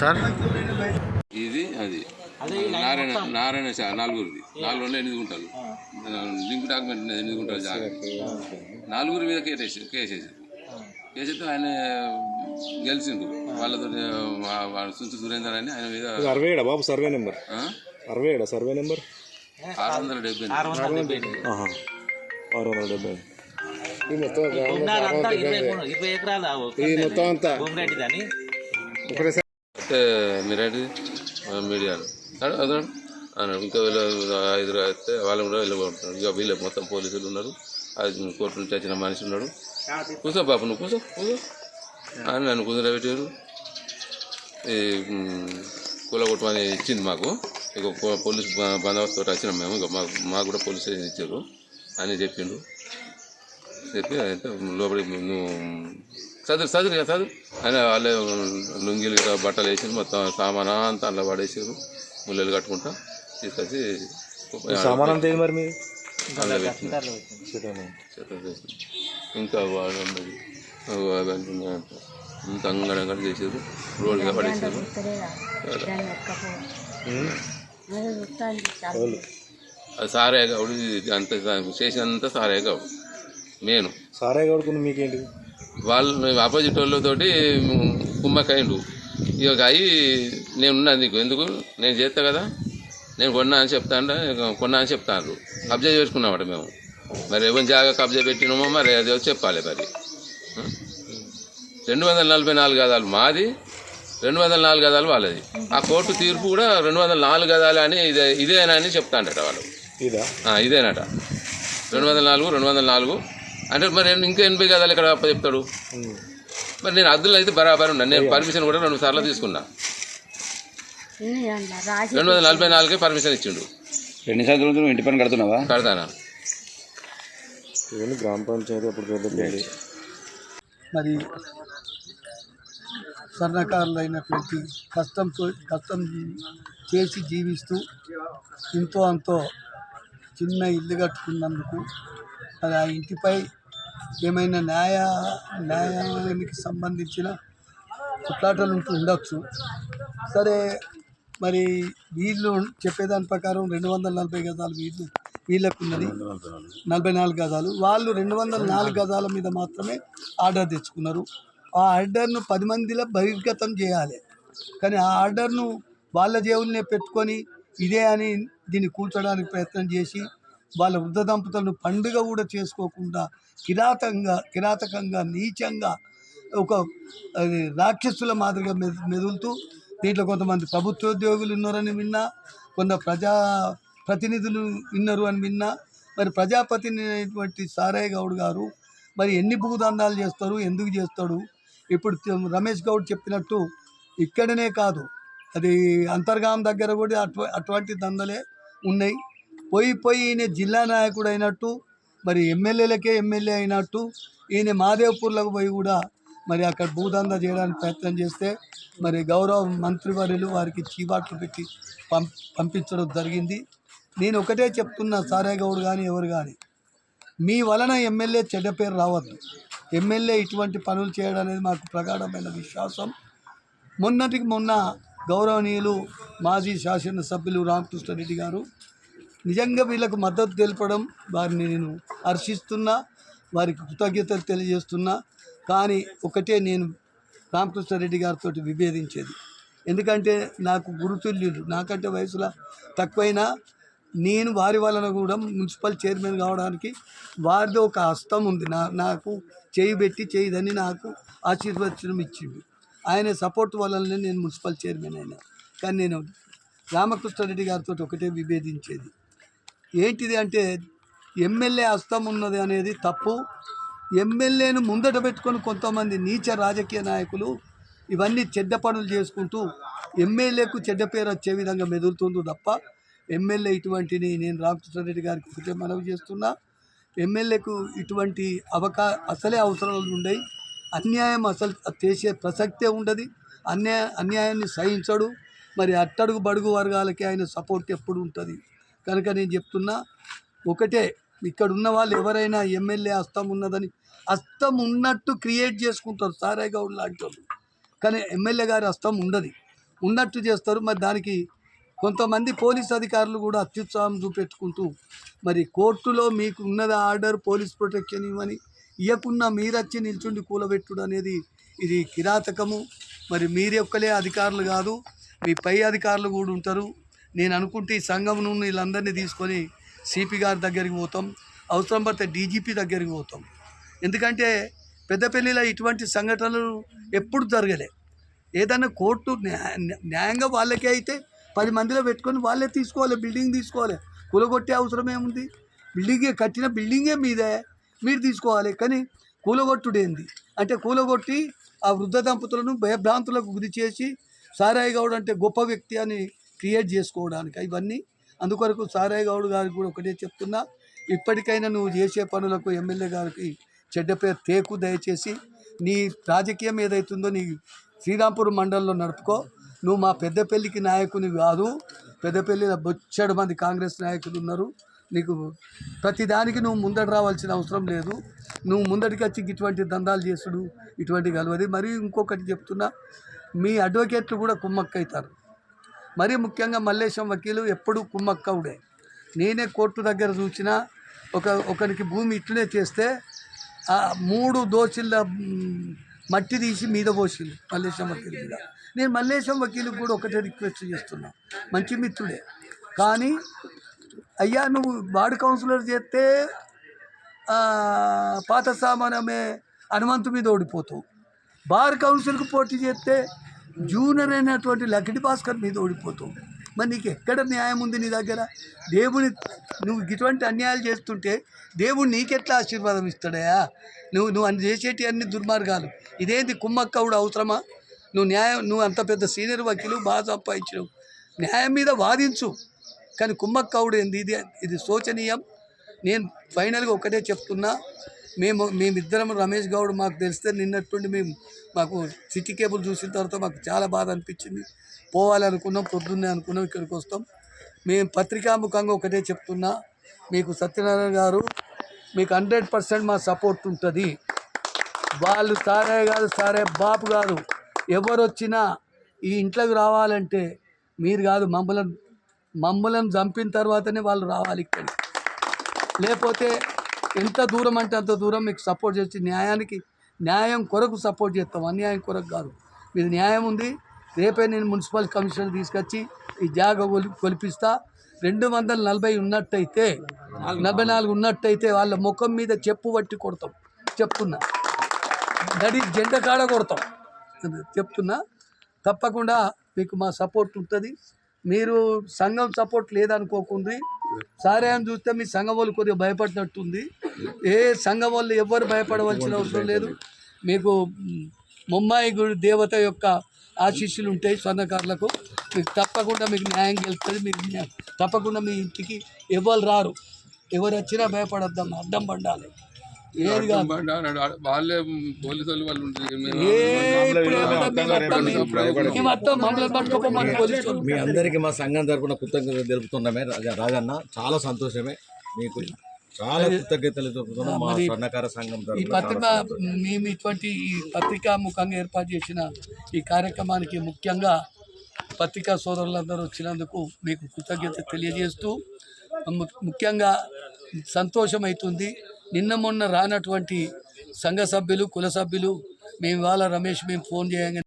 Sir ఇది అది నారాయణ నలుగురిది 4 8 గుంటలు లింక్ డాక్యుమెంట్ 8 గుంటలు జాగ్రత్త 4 మీద కేసేసారు ఆయన గెలిచిండు వాళ్ళతో సుంచు సురేందర్ అని ఆయన మీద 60 బాబు సర్వే నెంబర్ 60 సర్వే నెంబర్ 670 ఈ మొత్తం అంతా మీరేంటి మీడియాలో అదే అన్నాడు. ఇంకా వీళ్ళు 5 అయితే వాళ్ళు కూడా వెళ్ళిపోతున్నారు. ఇక వీళ్ళు మొత్తం పోలీసులు ఉన్నారు. అది కోర్టు నుంచి వచ్చిన మనిషి ఉన్నాడు. కూర్చో బాబు నువ్వు కూర్చో అని నన్ను కుదిరబెట్టారు. ఈ కూలగొట్టమని ఇచ్చింది మాకు. ఇక పోలీసు బందోబస్తు తోటి వచ్చినాం మేము. ఇక మాకు కూడా పోలీసు ఇచ్చారు అని చెప్పిండు. చెప్పి అయితే లోపలికి నువ్వు చదువు అని వాళ్ళే లుంగీలు బట్టలు వేసి మొత్తం సామాన్ అంతా అందులో పడేసారు. ముళ్ళలు కట్టుకుంటా తీసుకొచ్చి సామాన్ అంతా మరి మీరు అందులో ఇంకా వాడు ఉన్నది అంత అంగడంగా చేసారు. రోడ్ మీద పడేసారు. అది సారే గౌడు అంత చేసినంత సారే గౌడు నేను సారే గౌడుకుని మీకేంటి వాళ్ళు ఆపోజిట్ వాళ్ళతోటి కుమ్మకైండు. ఇక అయ్యి నేనున్నా నీకు ఎందుకు నేను చేస్తా కదా నేను కొన్నా అని చెప్తాను కబ్జా చేసుకున్నామట మేము. మరి ఎవరి జాగా కబ్జా పెట్టినామో మరి అది చెప్పాలి. మరి 244 గదాలు మాది, 204 గదాలు వాళ్ళది. ఆ కోర్టు తీర్పు కూడా 204 గదాలు అని ఇదేనా అని చెప్తానట వాళ్ళు. ఇదేనట 204 అంటే మరి ఇంకా 80 గదాలు ఇక్కడ చెప్తాడు. మరి నేను అద్దులు అయితే బరాబర్ ఉన్నా. నేను పర్మిషన్ కూడా 2 సార్లు తీసుకున్నా. 244 పర్మిషన్ ఇచ్చిండు. 2 సంవత్సరాలు ఇంటి పని కడుతున్నావా? కడతానా. ఇవన్నీ గ్రామ పంచాయతీ అప్పుడు మరి స్వర్ణకారులైనటువంటి కష్టం చేసి జీవిస్తూ ఇంతో అంతో చిన్న ఇల్లు కట్టుకున్నందుకు మరి ఆ ఇంటిపై ఏమైనా న్యాయానికి సంబంధించిన కొట్లాటలు ఉండొచ్చు. సరే మరి వీళ్ళు చెప్పేదాని ప్రకారం 240 గజాలు వీళ్ళకు ఉన్నది, 44 గజాలు. వాళ్ళు 204 గజాల మీద మాత్రమే ఆర్డర్ తెచ్చుకున్నారు. ఆ ఆర్డర్ను 10 మందిలో బహిర్గతం చేయాలి. కానీ ఆ ఆర్డర్ను వాళ్ళ జేబులనే పెట్టుకొని ఇదే అని దీన్ని కూల్చడానికి ప్రయత్నం చేసి వాళ్ళ వృద్ధ దంపతులను పండుగ కూడా చేసుకోకుండా కిరాతకంగా నీచంగా ఒక రాక్షసుల మాదిరిగా మెదులుతూ దీంట్లో కొంతమంది ప్రభుత్వోద్యోగులు ఉన్నారని విన్నా, కొంత ప్రతినిధులు విన్నారు అని విన్నా. మరి ప్రజాప్రతినిధి అయినటువంటి సారయ్య గౌడ్ గారు మరి ఎన్ని భూదందాలు చేస్తారు, ఎందుకు చేస్తాడు? ఇప్పుడు రమేష్ గౌడ్ చెప్పినట్టు ఇక్కడనే కాదు, అది అంతర్గాం దగ్గర కూడా అటువంటి దందలే ఉన్నాయి. పోయి ఈయన జిల్లా నాయకుడు అయినట్టు, మరి ఎమ్మెల్యేలకే ఎమ్మెల్యే అయినట్టు ఈయన మాదేవ్పూర్లకు పోయి కూడా మరి అక్కడ భూదందా చేయడానికి ప్రయత్నం చేస్తే మరి గౌరవ మంత్రివర్యులు వారికి చీవాట్లు పెట్టి పంపించడం జరిగింది. నేను ఒకటే చెప్తున్నా, సారయ్య గౌడ్ కానీ ఎవరు కానీ, మీ వలన ఎమ్మెల్యే చెడ్డ పేరు రావద్దు. ఎమ్మెల్యే ఇటువంటి పనులు చేయడం అనేది మాకు ప్రగాఢమైన విశ్వాసం. మొన్నటికి మొన్న గౌరవనీయులు మాజీ శాసనసభ్యులు రామకృష్ణారెడ్డి గారు నిజంగా వీళ్ళకు మద్దతు తెలపడం వారిని నేను హర్షిస్తున్నా, వారికి కృతజ్ఞతలు తెలియజేస్తున్నా. కానీ ఒకటే నేను రామకృష్ణారెడ్డి గారితో విభేదించేది, ఎందుకంటే నాకు గురుతుల్యులు, నాకంటే వయసులో తక్కువైనా నేను వారి వలన కూడా మున్సిపల్ చైర్మన్ కావడానికి వారిది ఒక హస్తం ఉంది. నాకు చేయి పెట్టి చేయదని నాకు ఆశీర్వచనం ఇచ్చింది. ఆయన సపోర్ట్ వలననే నేను మున్సిపల్ చైర్మన్ అయినా. కానీ నేను రామకృష్ణారెడ్డి గారితో ఒకటే విభేదించేది ఏంటిది అంటే, ఎమ్మెల్యే హస్తం ఉన్నది అనేది తప్పు. ఎమ్మెల్యేను ముందట పెట్టుకొని కొంతమంది నీచ రాజకీయ నాయకులు ఇవన్నీ చెడ్డ పనులు చేసుకుంటూ ఎమ్మెల్యేకు చెడ్డ పేరు వచ్చే విధంగా మెదులుతుందో తప్ప ఎమ్మెల్యే ఇటువంటిని నేను రామకృష్ణారెడ్డి గారికి ఒకటే మనవి చేస్తున్నా. ఎమ్మెల్యేకు ఇటువంటి అసలే అవసరాలు ఉన్నాయి. అన్యాయం అసలు చేసే ప్రసక్తే ఉండదు. అన్యాయాన్ని సహించడు. మరి అట్టడుగు బడుగు వర్గాలకి ఆయన సపోర్ట్ ఎప్పుడు ఉంటుంది. కనుక నేను చెప్తున్నా ఒకటే, ఇక్కడ ఉన్న వాళ్ళు ఎవరైనా ఎమ్మెల్యే హస్తం ఉన్నదని హస్తం ఉన్నట్టు క్రియేట్ చేసుకుంటారు సారాయ్ గౌడ్ లాంటి వాళ్ళు. కానీ ఎమ్మెల్యే గారి హస్తం ఉండదు, ఉన్నట్టు చేస్తారు. మరి దానికి కొంతమంది పోలీస్ అధికారులు కూడా అత్యుత్సాహం చూపెట్టుకుంటూ మరి కోర్టులో మీకు ఉన్నది ఆర్డర్ పోలీస్ ప్రొటెక్షన్ ఇవ్వని ఇవ్వకుండా మీరచ్చి నిల్చుండి కూలబెట్టుడు అనేది ఇది కిరాతకము. మరి మీరు ఒక్కలే అధికారులు కాదు, మీ పై అధికారులు కూడా ఉంటారు. నేను అనుకుంటే ఈ సంఘం నుండి వీళ్ళందరినీ తీసుకొని సిపి గారి దగ్గరికి పోతాం, అవసరం పడితే డీజీపీ దగ్గరికి పోతాం. ఎందుకంటే పెద్దపల్లిలో ఇటువంటి సంఘటనలు ఎప్పుడు జరగలే. ఏదైనా కోర్టు న్యాయంగా వాళ్ళకే అయితే 10 మందిలో పెట్టుకొని వాళ్ళే తీసుకోవాలి, బిల్డింగ్ తీసుకోవాలి. కూలగొట్టే అవసరం ఏముంది? బిల్డింగే కట్టిన బిల్డింగే మీదే, మీరు తీసుకోవాలి. కానీ కూలగొట్టుడేంది అంటే కూలగొట్టి ఆ వృద్ధ దంపతులను భయభ్రాంతులకు గురి చేసి సారాయ్ గౌడ్ అంటే గొప్ప వ్యక్తి అని క్రియేట్ చేసుకోవడానికి ఇవన్నీ. అందుకొరకు సారాయ్ గౌడ్ గారికి కూడా ఒకటే చెప్తున్నా, ఇప్పటికైనా నువ్వు చేసే పనులకు ఎమ్మెల్యే గారికి చెడ్డ పేరు తేకు. దయచేసి నీ రాజకీయం ఏదైతుందో నీ శ్రీరాంపురం మండలంలో నడుపుకో. నువ్వు మా పెద్దపల్లికి నాయకుని కాదు. పెద్దపల్లిలో బొచ్చెడు మంది కాంగ్రెస్ నాయకులు ఉన్నారు. నీకు ప్రతిదానికి నువ్వు ముందట రావాల్సిన అవసరం లేదు. నువ్వు ముందటికి వచ్చి ఇటువంటి దందాలు చేసుడు ఇటువంటి కలవది. మరి ఇంకొకటి చెప్తున్నా, మీ అడ్వకేట్లు కూడా కుమ్మక్క అవుతారు. మరీ ముఖ్యంగా మల్లేశం వకీలు ఎప్పుడు కుమ్మక్కవుడే. నేనే కోర్టు దగ్గర చూసిన ఒకరికి భూమి ఇట్లనే చేస్తే 3 దోషుల మట్టి తీసి మీద పోసింది మల్లేశం వకీలు మీద. నేను మల్లేశం వకీలుకి కూడా ఒకటే రిక్వెస్ట్ చేస్తున్నా, మంచి మిత్రుడే కానీ అయ్యా నువ్వు వార్డు కౌన్సిలర్ చేస్తే పాత సామానమే హనుమంతు మీద ఓడిపోతావు. బార్ కౌన్సిల్కి పోటీ చేస్తే జూనియర్ అయినటువంటి లకిడి భాస్కర్ మీద ఓడిపోతావు. మరి నీకు ఎక్కడ న్యాయం ఉంది నీ దగ్గర? దేవుని నువ్వు ఇటువంటి అన్యాయాలు చేస్తుంటే దేవుడు నీకెట్లా ఆశీర్వాదం ఇస్తాడయా? నువ్వు అన్ని చేసేటి అన్ని దుర్మార్గాలు. ఇదేంటి కుమ్మక్కవుడు అవసరమా? నువ్వు అంత పెద్ద సీనియర్ వకీలు బాగా సంపాదించినవు, న్యాయం మీద వాదించు. కానీ కుమ్మక్కవుడు ఏంది? ఇది శోచనీయం. నేను ఫైనల్గా ఒకటే చెప్తున్నా, మేమిద్దరం రమేష్ గౌడ్ మాకు తెలిస్తే నిన్నట్టుండి మాకు సిటీ కేబుల్ చూసిన తర్వాత మాకు చాలా బాధ అనిపించింది. పోవాలనుకున్నాం, పొద్దున్నే అనుకున్నాం ఇక్కడికి వస్తాం. మేము పత్రికాముఖంగా ఒకటే చెప్తున్నా, మీకు సత్యనారాయణ గారు మీకు 100% మా సపోర్ట్ ఉంటుంది. వాళ్ళు సారే కాదు, సారే బాపు కాదు, ఎవరు వచ్చినా ఈ ఇంట్లోకి రావాలంటే మీరు కాదు, మమ్మల్ని చంపిన తర్వాతనే వాళ్ళు రావాలి ఇక్కడికి. లేకపోతే ఎంత దూరం అంటే అంత దూరం మీకు సపోర్ట్ చేసి న్యాయం కొరకు సపోర్ట్ చేస్తాం, అన్యాయం కొరకు కాదు. మీది న్యాయం ఉంది. రేపే నేను మున్సిపల్ కమిషనర్ తీసుకొచ్చి ఈ జాగా కొలిపిస్తా. 240 ఉన్నట్టయితే 44 ఉన్నట్టయితే వాళ్ళ ముఖం మీద చెప్పు పట్టి కొడతాం. చెప్తున్నా, జెండా కాడ కొడతాం. చెప్తున్నా, తప్పకుండా మీకు మా సపోర్ట్ ఉంటుంది. మీరు సంఘం సపోర్ట్ లేదనుకోకుండా సారే అని చూస్తే మీ సంఘం వాళ్ళు కొద్దిగా భయపడినట్టుంది. ఏ సంఘం వాళ్ళు ఎవ్వరు భయపడవలసిన అవసరం లేదు. మీకు ముంబాయి గుడి దేవత యొక్క ఆశీస్సులు ఉంటాయి స్వర్ణకారులకు. మీకు తప్పకుండా మీకు న్యాయం గెలుస్తుంది. మీకు తప్పకుండా మీ ఇంటికి ఎవరు రారు. ఎవరు వచ్చినా భయపడద్దాం, అడ్డం పండాలి. ఏది కాదు, వాళ్ళే పోలీసు వాళ్ళు మీ అందరికీ మా సంఘం తరపున కృతజ్ఞతలు తెలుపుతున్నామే. రాజన్న చాలా సంతోషమే, మీకు చాలా కృతజ్ఞతలు తెలుపుతున్నాం మా స్వర్ణకార సంఘం తరపున. మేము ఇటువంటి ఈ పత్రికాముఖంగా ఏర్పాటు చేసిన ఈ కార్యక్రమానికి ముఖ్యంగా పత్రికా సోదరులందరూ వచ్చినందుకు మీకు కృతజ్ఞత తెలియజేస్తూ ముఖ్యంగా సంతోషమవుతుంది. నిన్న మొన్న రానటువంటి సంఘ సభ్యులు, కుల సభ్యులు మేము ఇవాళ రమేష్ మేము ఫోన్ చేయంగా